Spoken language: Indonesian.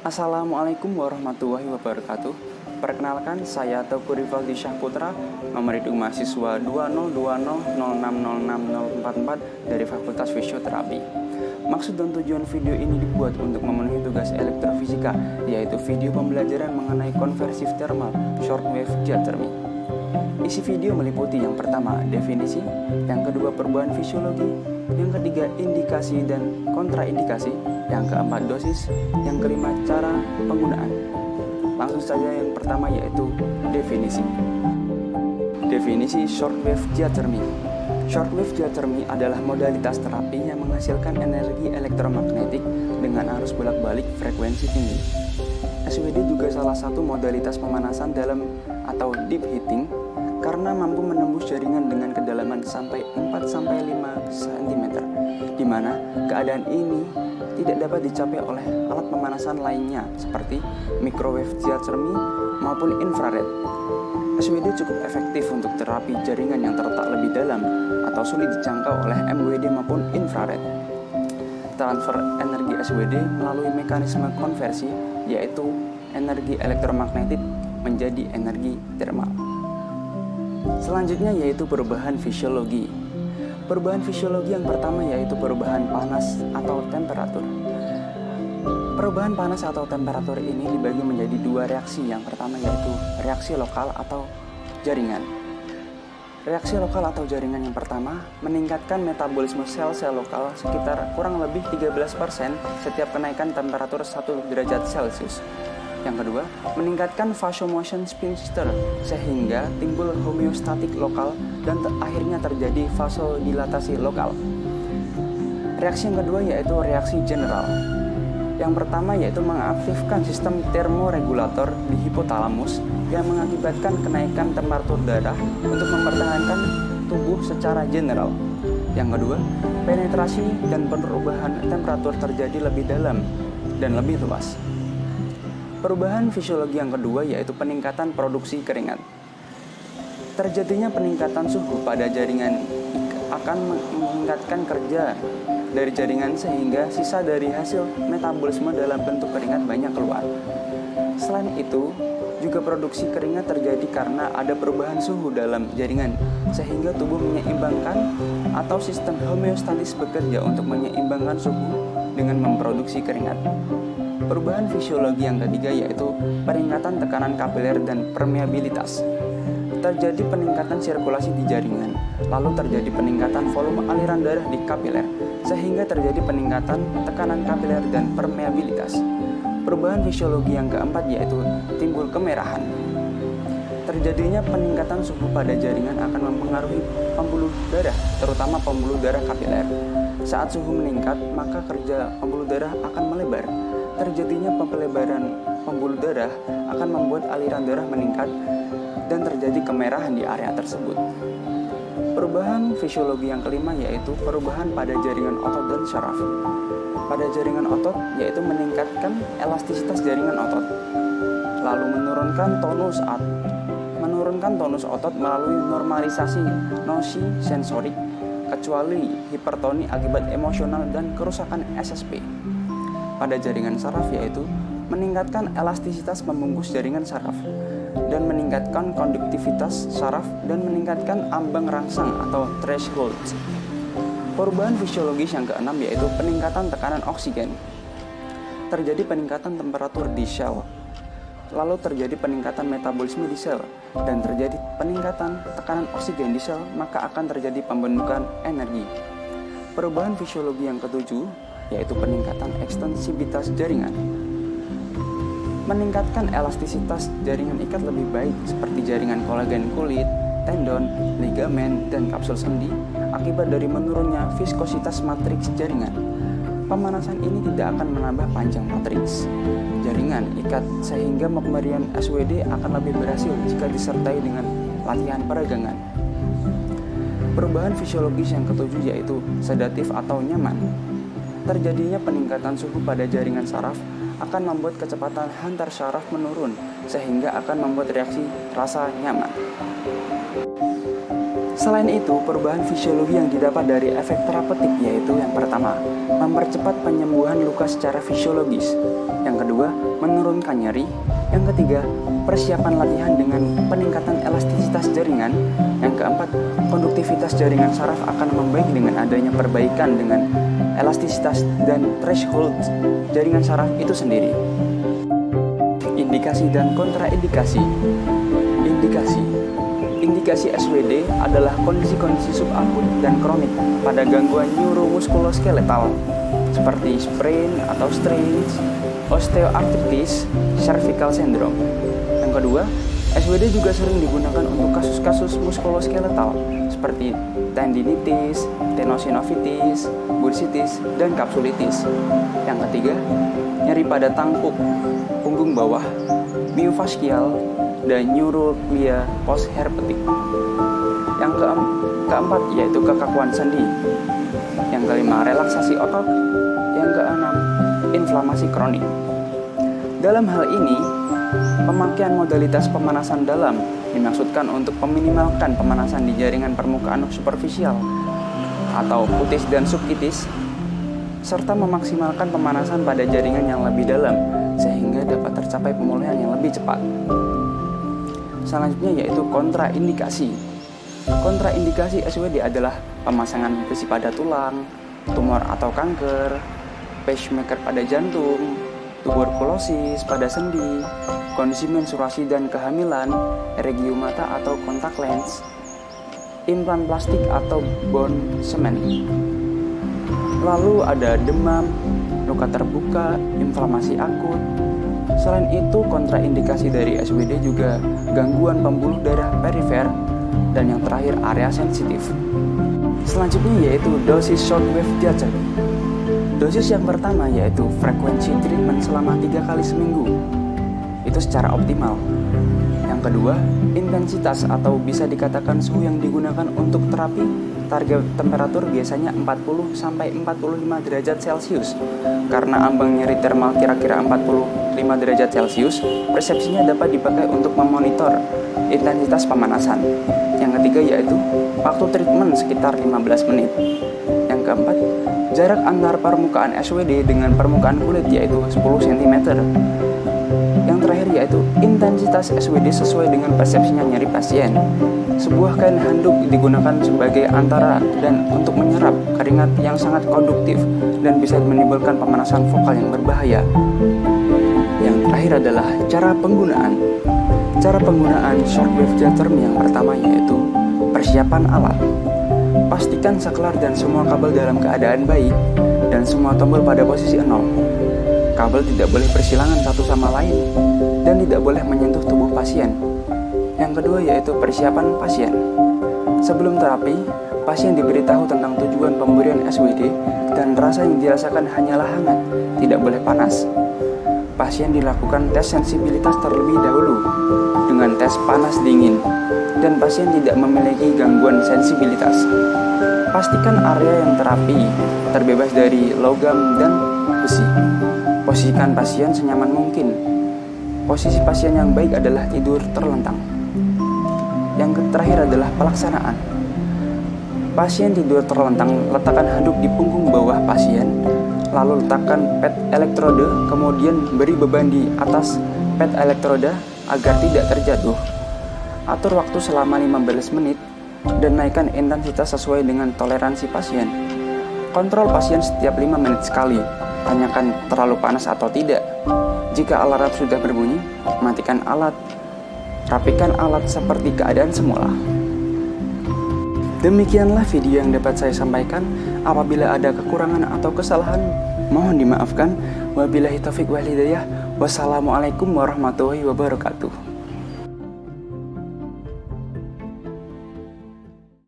Assalamualaikum warahmatullahi wabarakatuh. Perkenalkan, saya Teuku Rivaldi Syahputra, nomor induk mahasiswa 2020606044 dari Fakultas Fisioterapi. Maksud dan tujuan video ini dibuat untuk memenuhi tugas elektrofisika, yaitu video pembelajaran mengenai konversif thermal shortwave geothermy. Isi video meliputi yang pertama, definisi, yang kedua, perubahan fisiologi, yang ketiga, indikasi dan kontraindikasi, yang keempat, dosis, yang kelima, cara penggunaan. Langsung saja yang pertama, yaitu definisi. Definisi shortwave geothermy. Shortwave geothermy adalah modalitas terapi yang menghasilkan energi elektromagnetik dengan arus bolak-balik frekuensi tinggi. SWD juga salah satu modalitas pemanasan dalam atau deep heating karena mampu menembus jaringan dengan kedalaman sampai 4-5 cm, di mana keadaan ini tidak dapat dicapai oleh alat pemanasan lainnya seperti microwave geothermy maupun infrared. SWD cukup efektif untuk terapi jaringan yang terletak lebih dalam atau sulit dijangkau oleh MWD maupun infrared. Transfer energi SWD melalui mekanisme konversi, yaitu energi elektromagnetik menjadi energi thermal. Selanjutnya yaitu perubahan fisiologi. Perubahan fisiologi yang pertama yaitu perubahan panas atau temperatur. Perubahan panas atau temperatur ini dibagi menjadi dua reaksi. Yang pertama yaitu reaksi lokal atau jaringan. Reaksi lokal atau jaringan yang pertama meningkatkan metabolisme sel-sel lokal sekitar kurang lebih 13% setiap kenaikan temperatur 1 derajat Celcius. Yang kedua, meningkatkan vasomotion sphincter sehingga timbul homeostatik lokal dan akhirnya terjadi vasodilatasi lokal. Reaksi yang kedua yaitu reaksi general. Yang pertama yaitu mengaktifkan sistem termoregulator di hipotalamus yang mengakibatkan kenaikan temperatur darah untuk mempertahankan tubuh secara general. Yang kedua, penetrasi dan perubahan temperatur terjadi lebih dalam dan lebih luas. Perubahan fisiologi yang kedua yaitu peningkatan produksi keringat. Terjadinya peningkatan suhu pada jaringan akan meningkatkan kerja dari jaringan sehingga sisa dari hasil metabolisme dalam bentuk keringat banyak keluar. Selain itu, juga produksi keringat terjadi karena ada perubahan suhu dalam jaringan sehingga tubuh menyeimbangkan atau sistem homeostatis bekerja untuk menyeimbangkan suhu dengan memproduksi keringat. Perubahan fisiologi yang ketiga yaitu peningkatan tekanan kapiler dan permeabilitas. Terjadi peningkatan sirkulasi di jaringan, lalu terjadi peningkatan volume aliran darah di kapiler, sehingga terjadi peningkatan tekanan kapiler dan permeabilitas. Perubahan fisiologi yang keempat yaitu timbul kemerahan. Terjadinya peningkatan suhu pada jaringan akan mempengaruhi pembuluh darah, terutama pembuluh darah kapiler. Saat suhu meningkat, maka kerja pembuluh darah akan melebar. Terjadinya pelebaran pembuluh darah akan membuat aliran darah meningkat dan terjadi kemerahan di area tersebut. Perubahan fisiologi yang kelima yaitu perubahan pada jaringan otot dan syaraf. Pada jaringan otot yaitu meningkatkan elastisitas jaringan otot, lalu menurunkan tonus otot melalui normalisasi nosi sensorik, kecuali hipertoni akibat emosional dan kerusakan SSP. Pada jaringan saraf yaitu meningkatkan elastisitas pembungkus jaringan saraf dan meningkatkan konduktivitas saraf dan meningkatkan ambang rangsang atau threshold. Perubahan fisiologis yang keenam yaitu peningkatan tekanan oksigen. Terjadi peningkatan temperatur di sel, lalu terjadi peningkatan metabolisme di sel dan terjadi peningkatan tekanan oksigen di sel, maka akan terjadi pembentukan energi. Perubahan fisiologi yang ketujuh yaitu peningkatan ekstensivitas jaringan. Meningkatkan elastisitas jaringan ikat lebih baik seperti jaringan kolagen kulit, tendon, ligamen, dan kapsul sendi akibat dari menurunnya viskositas matriks jaringan. Pemanasan ini tidak akan menambah panjang matriks jaringan ikat sehingga pemberian SWD akan lebih berhasil jika disertai dengan latihan peregangan. Perubahan fisiologis yang ketujuh yaitu sedatif atau nyaman. Terjadinya peningkatan suhu pada jaringan saraf akan membuat kecepatan hantar saraf menurun sehingga akan membuat reaksi rasa nyaman. Selain itu, perubahan fisiologi yang didapat dari efek terapeutik yaitu yang pertama, mempercepat penyembuhan luka secara fisiologis. Yang kedua, menurunkan nyeri. Yang ketiga, persiapan latihan dengan peningkatan elastisitas jaringan. Yang keempat, konduktivitas jaringan saraf akan membaik dengan adanya perbaikan dengan elastisitas dan threshold jaringan saraf itu sendiri. Indikasi dan kontraindikasi. Indikasi SWD adalah kondisi-kondisi subakut dan kronik pada gangguan neuromuskuloskeletal seperti sprain atau strains, osteoartritis, cervical syndrome. Yang kedua, SWD juga sering digunakan untuk kasus-kasus muskuloskeletal seperti tendinitis, tenosinovitis, bursitis, dan kapsulitis. Yang ketiga, nyeri pada tangkuk, punggung bawah, miofascial, dan neuroglia postherpetik. Yang keempat yaitu kekakuan sendi. Yang kelima, relaksasi otot. Yang keenam, inflamasi kronik. Dalam hal ini, pemakaian modalitas pemanasan dalam dimaksudkan untuk meminimalkan pemanasan di jaringan permukaan superficial atau kutis dan subkitis, serta memaksimalkan pemanasan pada jaringan yang lebih dalam sehingga dapat tercapai pemulihan yang lebih cepat. Selanjutnya yaitu kontraindikasi. Kontraindikasi SWD adalah pemasangan besi pada tulang, tumor atau kanker, pacemaker pada jantung, tuberkulosis pada sendi, kondisi menstruasi dan kehamilan, regiumata atau kontak lens, implan plastik atau bone cement. Lalu ada demam, luka terbuka, inflamasi akut. Selain itu, kontraindikasi dari SWD juga gangguan pembuluh darah perifer dan yang terakhir area sensitif. Selanjutnya yaitu dosis shortwave theater. Dosis yang pertama yaitu frekuensi treatment selama 3 kali seminggu. Itu secara optimal. Yang kedua, intensitas atau bisa dikatakan suhu yang digunakan untuk terapi. Target temperatur biasanya 40-45 derajat Celcius. Karena ambang nyeri termal kira-kira 45 derajat Celcius, persepsinya dapat dipakai untuk memonitor intensitas pemanasan. Yang ketiga yaitu waktu treatment sekitar 15 menit. Yang keempat, jarak antar permukaan SWD dengan permukaan kulit yaitu 10 cm. Yang terakhir yaitu intensitas SWD sesuai dengan persepsinya nyeri pasien. Sebuah kain handuk digunakan sebagai antara dan untuk menyerap keringat yang sangat konduktif dan bisa menimbulkan pemanasan vokal yang berbahaya. Yang terakhir adalah cara penggunaan. Cara penggunaan shortwave diatherm yang pertama yaitu persiapan alat. Pastikan saklar dan semua kabel dalam keadaan baik dan semua tombol pada posisi 0. Kabel tidak boleh bersilangan satu sama lain dan tidak boleh menyentuh tubuh pasien. Yang kedua yaitu persiapan pasien. Sebelum terapi, pasien diberitahu tentang tujuan pemberian SWD dan rasa yang dirasakan hanyalah hangat, tidak boleh panas. Pasien dilakukan tes sensibilitas terlebih dahulu dengan tes panas dingin dan pasien tidak memiliki gangguan sensibilitas. Pastikan area yang terapi terbebas dari logam dan besi. Posisikan pasien senyaman mungkin. Posisi pasien yang baik adalah tidur terlentang. Yang terakhir adalah pelaksanaan. Pasien tidur terlentang, letakkan handuk di punggung bawah pasien, lalu letakkan pad elektroda, kemudian beri beban di atas pad elektroda agar tidak terjatuh. Atur waktu selama 15 menit dan naikkan intensitas sesuai dengan toleransi pasien. Kontrol pasien setiap 5 menit sekali. Tanyakan terlalu panas atau tidak. Jika alarm sudah berbunyi, matikan alat. Rapikan alat seperti keadaan semula. Demikianlah video yang dapat saya sampaikan. Apabila ada kekurangan atau kesalahan, mohon dimaafkan. Wabillahi taufiq wal hidayah. Wassalamualaikum warahmatullahi wabarakatuh.